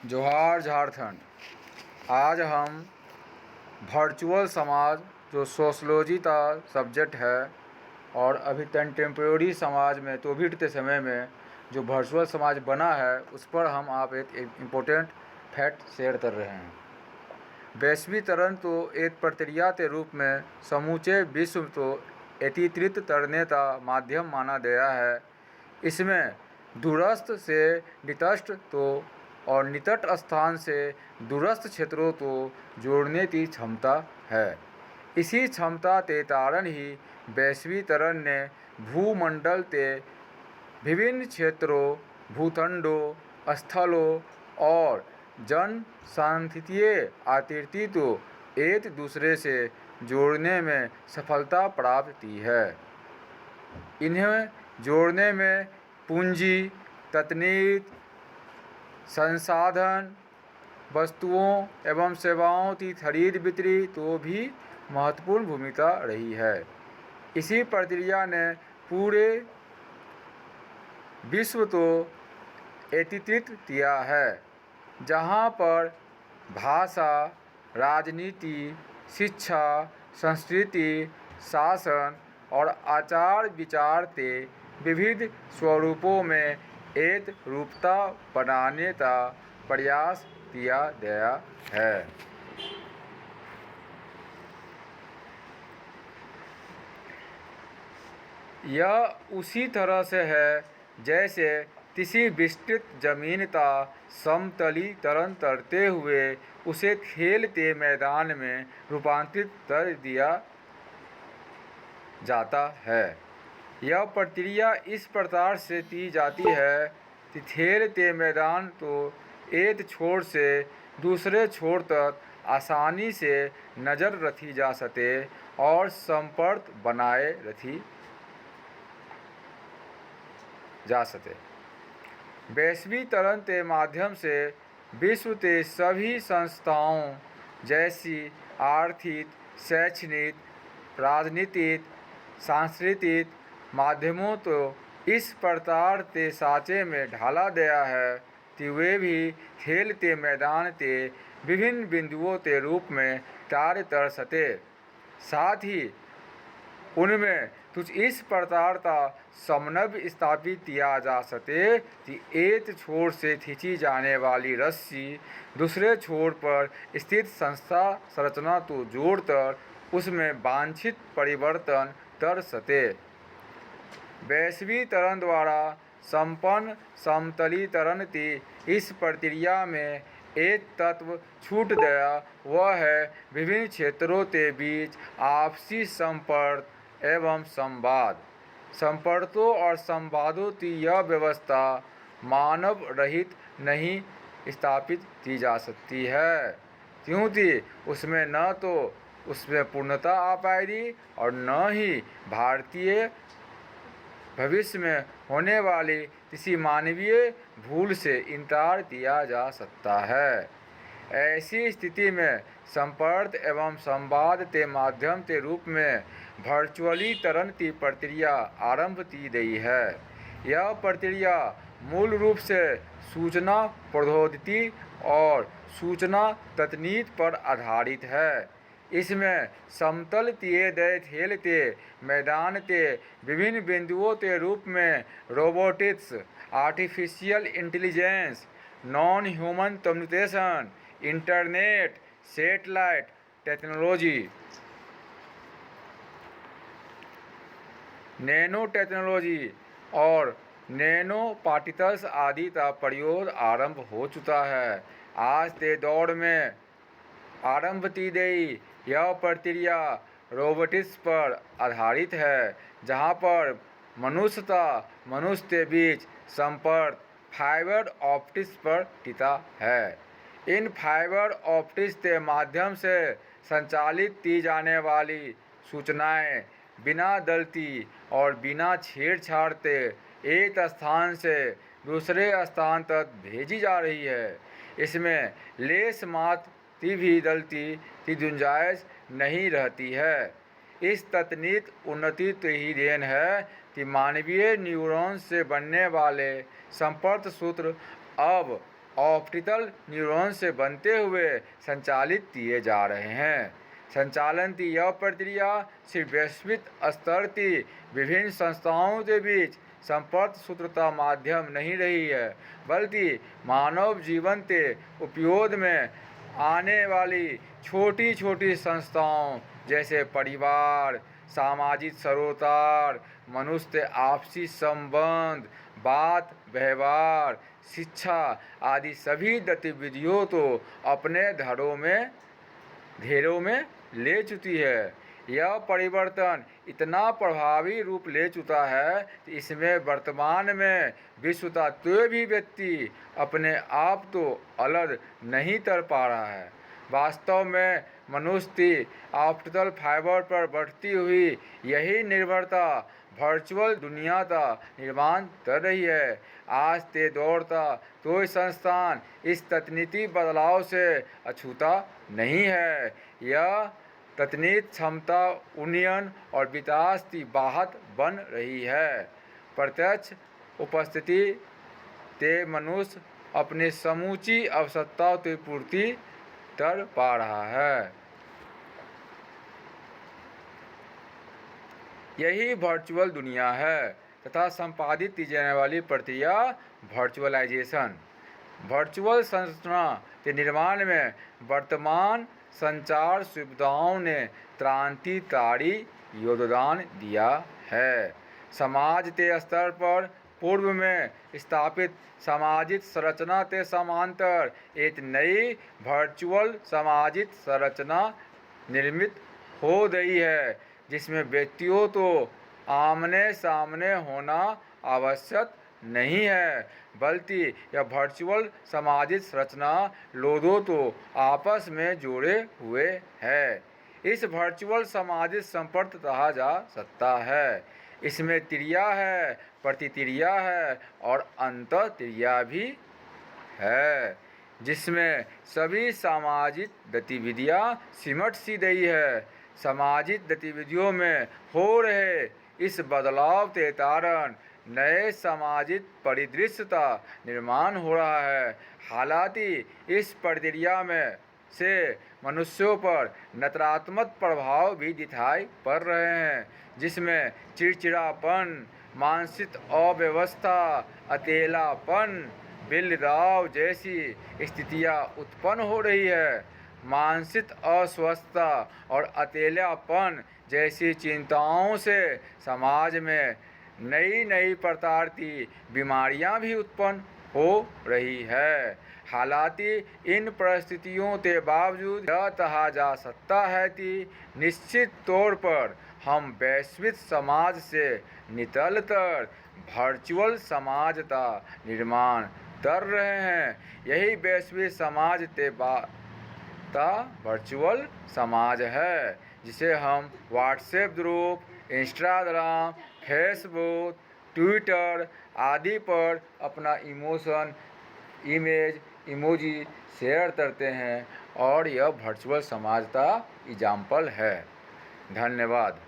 जोहार झारखंड। आज हम वर्चुअल समाज जो सोशलॉजी का सब्जेक्ट है और अभी कंटेम्प्रेरी समाज में कोविड के समय में जो वर्चुअल समाज बना है उस पर हम आप एक इम्पोर्टेंट फैक्ट शेयर कर रहे हैं। वैश्वीकरण तो एक प्रक्रिया के रूप में समूचे विश्व को एकीकृत करने का माध्यम माना गया है। इसमें दूरस्थ से निकटस्थ तो और निकट स्थान से दूरस्थ क्षेत्रों को जोड़ने की क्षमता है। इसी क्षमता के कारण ही वैश्वीकरण ने भूमंडल के विभिन्न क्षेत्रों, भूखंडों, स्थलों और जनसांख्यिकीय आकृति को एक दूसरे से जोड़ने में सफलता प्राप्त की है। इन्हें जोड़ने में पूंजी, तकनीक, संसाधन, वस्तुओं एवं सेवाओं की खरीद बिक्री तो भी महत्वपूर्ण भूमिका रही है। इसी प्रक्रिया ने पूरे विश्व को एकीकृत किया है, जहाँ पर भाषा, राजनीति, शिक्षा, संस्कृति, शासन और आचार विचार के विविध स्वरूपों में एक रूपता बनाने का प्रयास किया गया है। यह उसी तरह से है जैसे किसी विस्तृत जमीन का समतलीकरण करते हुए उसे खेल के मैदान में रूपांतरित कर दिया जाता है। यह प्रक्रिया इस प्रकार से की जाती है कि खेल के मैदान को एक छोर से दूसरे छोर तक आसानी से नज़र रखी जा सके और संपर्क बनाए रखी जा सके। वैश्वीकरण के माध्यम से विश्व के सभी संस्थाओं जैसी आर्थिक, शैक्षणिक, राजनीतिक, सांस्कृतिक माध्यमों को इस प्रकार के साँचे में ढाला गया है कि वे भी खेल के मैदान के विभिन्न बिंदुओं के रूप में कार्य कर सके। साथ ही उनमें कुछ इस प्रकार का समन्वय स्थापित किया जा सके कि एक छोर से खींची जाने वाली रस्सी दूसरे छोर पर स्थित संस्था संरचना को जोड़कर उसमें वांछित परिवर्तन कर सके। वैश्वीकरण द्वारा संपन्न समतलीकरण की इस प्रक्रिया में एक तत्व छूट गया, वह है विभिन्न क्षेत्रों के बीच आपसी संपर्क एवं संवाद। संपर्कों और संवादों की यह व्यवस्था मानव रहित नहीं स्थापित की जा सकती है, क्योंकि उसमें न तो उसमें पूर्णता आ पाएगी और न ही भारतीय भविष्य में होने वाली किसी मानवीय भूल से इनकार किया जा सकता है। ऐसी स्थिति में संपर्क एवं संवाद के माध्यम के रूप में वर्चुअलीकरण की प्रक्रिया आरंभ की गई है। यह प्रक्रिया मूल रूप से सूचना प्रौद्योगिकी और सूचना तकनीक पर आधारित है। इसमें समतल किए गए खेल के मैदान के विभिन्न बिंदुओं के रूप में robotics, artificial intelligence, non human communication, internet, satellite technology, nano technology और नैनो पार्टिकल्स आदि का प्रयोग आरंभ हो चुका है। आज के दौर में आरंभ की गई यह प्रक्रिया रोबोटिक्स पर आधारित है, जहां पर मनुष्य के बीच संपर्क फाइबर ऑप्टिक्स पर टिका है। इन फाइबर ऑप्टिक्स के माध्यम से संचालित की जाने वाली सूचनाएं बिना गलती और बिना छेड़छाड़ के एक स्थान से दूसरे स्थान तक भेजी जा रही है। इसमें लेस मात्र की भी गलती की गुंजाइश नहीं रहती है। इस तकनीक उन्नति की ही देन है कि मानवीय न्यूरॉन से बनने वाले संपर्क सूत्र अब ऑप्टिकल न्यूरॉन से बनते हुए संचालित किए जा रहे हैं। संचालन की यह प्रक्रिया सिर्फ वैश्विक स्तर की विभिन्न संस्थाओं के बीच संपर्क सूत्र का माध्यम नहीं रही है, बल्कि मानव जीवन के उपयोग में आने वाली छोटी छोटी संस्थाओं जैसे परिवार, सामाजिक सरोकार, मनुष्य के आपसी संबंध, बात व्यवहार, शिक्षा आदि सभी गतिविधियों को अपने घेरों में ले चुकी है। यह परिवर्तन इतना प्रभावी रूप ले चुका है कि इसमें वर्तमान में विश्व का कोई भी व्यक्ति अपने आप को अलग नहीं कर पा रहा है। वास्तव में मनुष्य की ऑप्टिकल फाइबर पर बढ़ती हुई यही निर्भरता वर्चुअल दुनिया का निर्माण कर रही है। आज के दौर का कोई संस्थान इस तकनीकी बदलाव से अछूता नहीं है। यह तकनीक क्षमता उन्नयन और विकास की बाहर बन रही है। प्रत्यक्ष उपस्थिति से मनुष्य अपनी समूची आवश्यकताओं की पूर्ति कर पा रहा है। यही वर्चुअल दुनिया है तथा संपादित की जाने वाली प्रक्रिया वर्चुअलाइजेशन। वर्चुअल संरचना के निर्माण में वर्तमान संचार सुविधाओं ने क्रांतिकारी योगदान दिया है। समाज के स्तर पर पूर्व में स्थापित सामाजिक संरचना के समांतर एक नई वर्चुअल सामाजिक संरचना निर्मित हो गई है, जिसमें व्यक्तियों को आमने सामने होना आवश्यक नहीं है, बल्कि यह वर्चुअल सामाजिक संरचना लोगों को आपस में जोड़े हुए है। इस वर्चुअल सामाजिक संपर्क कहा जा सकता है। इसमें क्रिया है, प्रतिक्रिया है और अंतःक्रिया भी है, जिसमें सभी सामाजिक गतिविधियां सिमट सी गई है। सामाजिक गतिविधियों में हो रहे इस बदलाव के कारण नए सामाजिक परिदृश्य का निर्माण हो रहा है। हालांकि इस प्रक्रिया में से मनुष्यों पर नकारात्मक प्रभाव भी दिखाई पड़ रहे हैं, जिसमें चिड़चिड़ापन, मानसिक अव्यवस्था, अकेलापन, बिलगाव जैसी स्थितियां उत्पन्न हो रही है। मानसिक अस्वस्थता और अकेलापन जैसी चिंताओं से समाज में नई प्रकार की बीमारियां भी उत्पन्न हो रही है। हालांकि इन परिस्थितियों के बावजूद यह कहा जा सकता है कि निश्चित तौर पर हम वैश्विक समाज से निकलकर वर्चुअल समाज का निर्माण कर रहे हैं। यही वैश्विक समाज का वर्चुअल समाज है, जिसे हम WhatsApp group, Instagram, Facebook, Twitter आदि पर अपना इमोशन, इमेज, इमोजी शेयर करते हैं और यह वर्चुअल समाज का एग्जाम्पल है। धन्यवाद।